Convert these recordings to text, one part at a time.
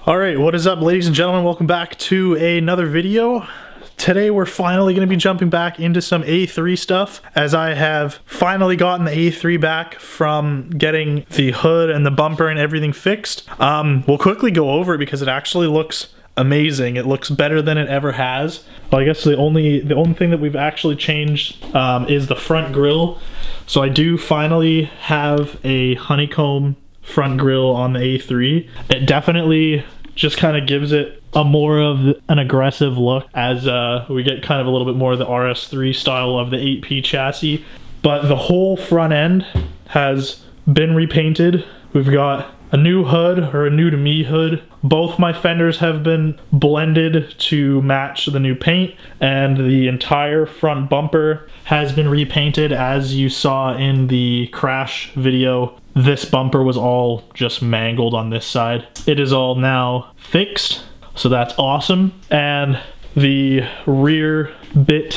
All right, what is up, ladies and gentlemen? Welcome back to another video. Today we're finally going to be jumping back into some A3 stuff, as I have finally gotten the A3 back from getting the hood and the bumper and everything fixed. We'll quickly go over it because it actually looks amazing. It looks better than it ever has. Well, I guess the only thing that we've actually changed is the front grille. So I do finally have a honeycomb front grille on the A3. It definitely just kind of gives it a more of an aggressive look, as we get kind of a little bit more of the RS3 style of the 8P chassis. But the whole front end has been repainted. We've got a new hood, or a new to me hood. Both my fenders have been blended to match the new paint, and the entire front bumper has been repainted. As you saw in the crash video, this bumper was all just mangled on this side. It is all now fixed, so that's awesome. And the rear bit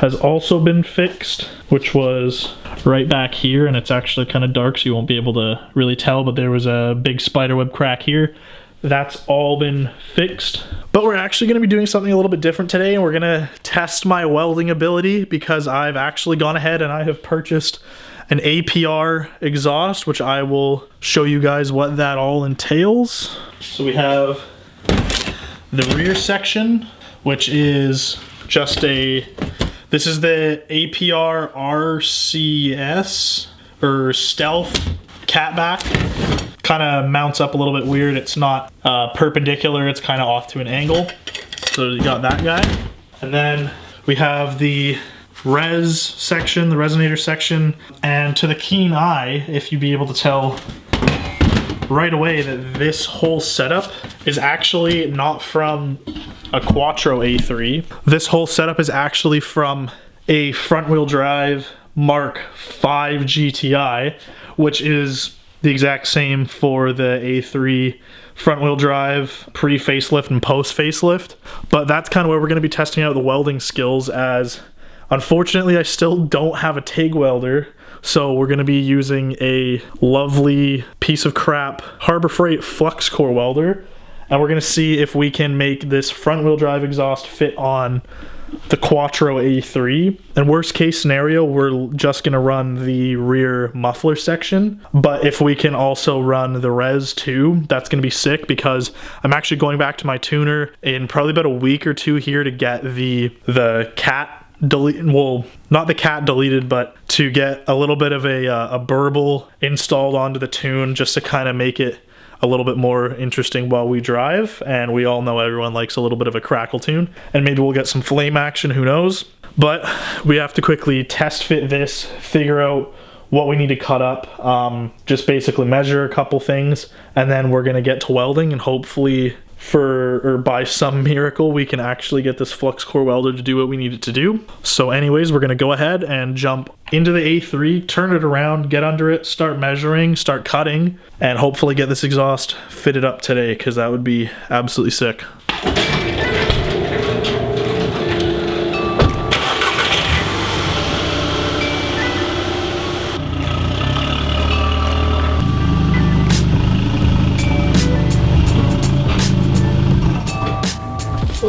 has also been fixed, which was right back here, and it's actually kind of dark so you won't be able to really tell, but there was a big spiderweb crack here. That's all been fixed. But we're actually going to be doing something a little bit different today, and we're going to test my welding ability, because I've actually gone ahead and I have purchased an APR exhaust, which I will show you guys what that all entails. So we have the rear section, which is just this is the APR RCS, or Stealth catback. Kind of mounts up a little bit weird. It's not perpendicular, it's kind of off to an angle. So you got that guy. And then we have the res section, the resonator section, and to the keen eye, if you'd be able to tell right away that this whole setup is actually not from a Quattro A3. This whole setup is actually from a front wheel drive Mark V GTI, which is the exact same for the A3 front wheel drive pre-facelift and post-facelift. But that's kind of where we're going to be testing out the welding skills, as unfortunately I still don't have a TIG welder. So we're going to be using a lovely piece of crap Harbor Freight flux core welder, and we're going to see if we can make this front wheel drive exhaust fit on the Quattro A3. And worst case scenario, we're just going to run the rear muffler section. But if we can also run the res too, that's going to be sick, because I'm actually going back to my tuner in probably about a week or two here to get the cat deleted. Well, not the cat deleted, but to get a little bit of a burble installed onto the tune, just to kind of make it a little bit more interesting while we drive. And we all know everyone likes a little bit of a crackle tune, and maybe we'll get some flame action, who knows. But we have to quickly test fit this, figure out what we need to cut up, just basically measure a couple things, and then we're gonna get to welding, and hopefully by some miracle we can actually get this flux core welder to do what we need it to do. So anyways, we're gonna go ahead and jump into the A3, turn it around, get under it, start measuring, start cutting, and hopefully get this exhaust fitted up today, because that would be absolutely sick.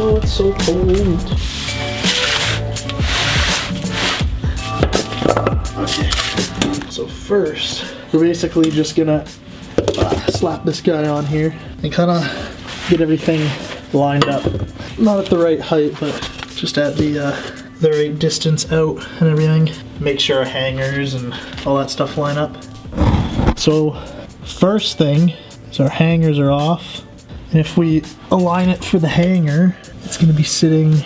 Oh, it's so cold. Okay, so first, we're basically just gonna slap this guy on here and kind of get everything lined up. Not at the right height, but just at the right distance out and everything. Make sure our hangers and all that stuff line up. So, first thing is our hangers are off. And if we align it for the hanger, it's going to be sitting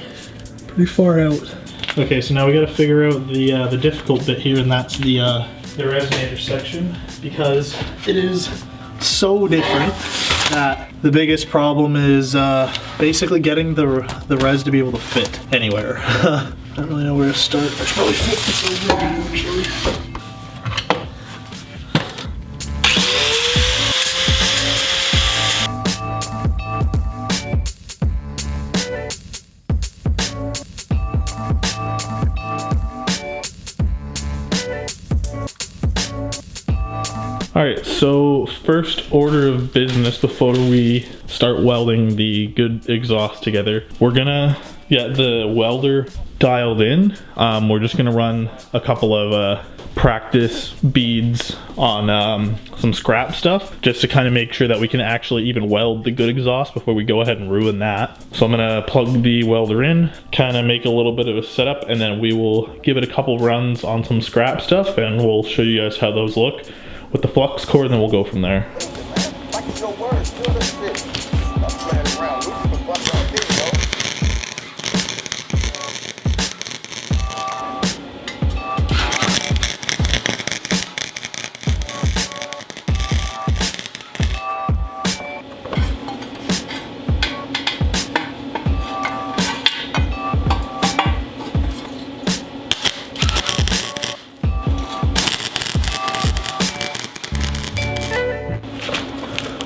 pretty far out. Okay, so now we got to figure out the difficult bit here, and that's the resonator section, because it is so different that the biggest problem is basically getting the res to be able to fit anywhere. I don't really know where to start. I should probably flip this over actually. All right, so first order of business before we start welding the good exhaust together, we're gonna get the welder dialed in. We're just gonna run a couple of practice beads on some scrap stuff just to kind of make sure that we can actually even weld the good exhaust before we go ahead and ruin that. So I'm gonna plug the welder in, kind of make a little bit of a setup, and then we will give it a couple runs on some scrap stuff, and we'll show you guys how those look with the flux core, and then we'll go from there.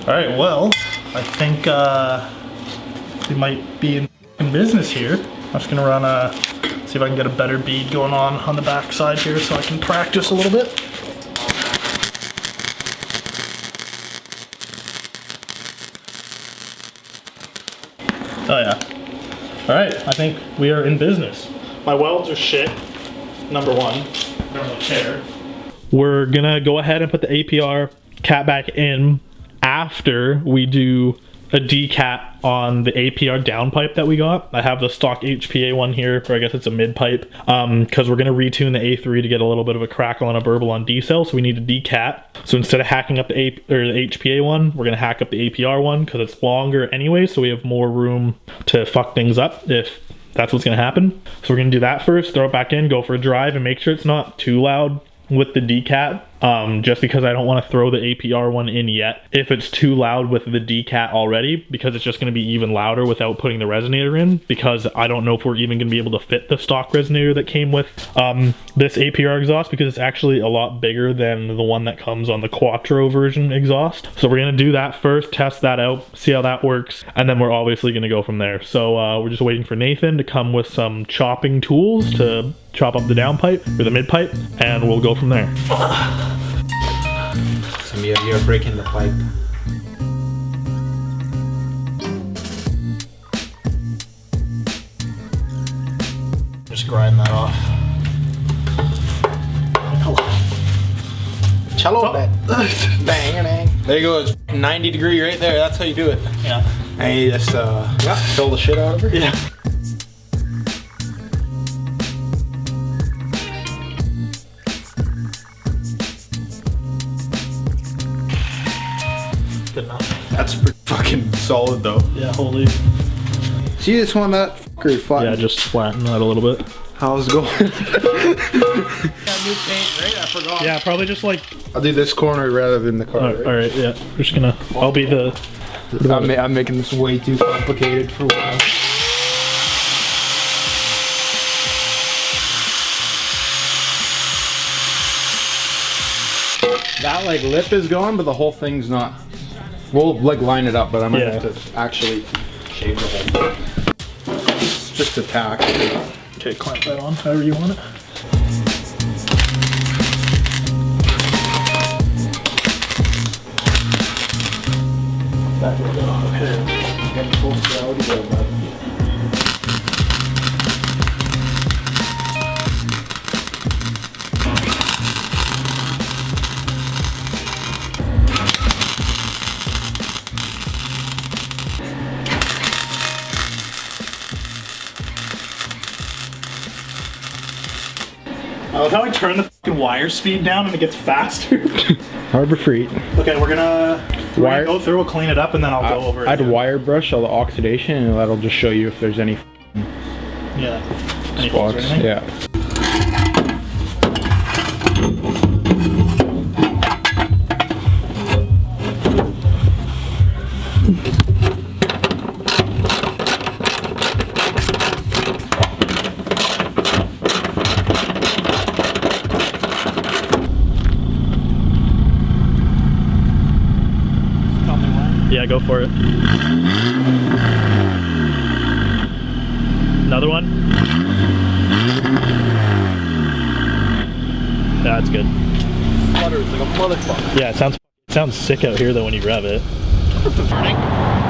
All right, well, I think we might be in business here. I'm just gonna run see if I can get a better bead going on the back side here so I can practice a little bit. Oh yeah. All right, I think we are in business. My welds are shit, number one. I don't really care. We're gonna go ahead and put the APR cat back in after we do a decat on the APR downpipe that we got. I have the stock HPA one here, or I guess it's a mid pipe, because we're going to retune the A3 to get a little bit of a crackle and a burble on D-cell, so we need a decat. So instead of hacking up the HPA one, we're going to hack up the APR one because it's longer anyway, so we have more room to fuck things up if that's what's going to happen. So we're going to do that first, throw it back in, go for a drive, and make sure it's not too loud with the decat, just because I don't want to throw the APR one in yet if it's too loud with the decat already, because it's just going to be even louder without putting the resonator in, because I don't know if we're even going to be able to fit the stock resonator that came with this APR exhaust, because it's actually a lot bigger than the one that comes on the Quattro version exhaust. So we're going to do that first, test that out, see how that works, and then we're obviously going to go from there. So we're just waiting for Nathan to come with some chopping tools to chop up the downpipe or the mid pipe, and we'll go from there. So you're breaking the pipe. Just grind that off. Cello bang. Bang. There you go. It's 90 degree right there. That's how you do it. Yeah. And you just fill the shit out of her. Yeah. Good enough. That's pretty fucking solid though. Yeah, holy. See this one, that fucker flat. Yeah, just flatten that a little bit. How's it going? Got new paint, right? I forgot. Yeah, probably just like. I'll do this corner rather than the car. All right, yeah. We're just gonna. I'll be the. I'm making this way too complicated for a while. That like lip is gone, but the whole thing's not. We'll like line it up, but I might have to actually shave the whole thing. It's just a tack. Okay, clamp that on however you want it. That will go. Okay. Getting full crowd again, bud. I love how I turn the fucking wire speed down and it gets faster. Harbor Freight. Okay, we're gonna go through, we'll clean it up, and then I'll go over it. I'd wire brush all the oxidation, and that'll just show you if there's any Any holes or spots. anything? Yeah. Yeah, go for it. Another one? Yeah, that's good. Butter like a motherfucker. Yeah, it sounds sick out here though when you rev it. Turning.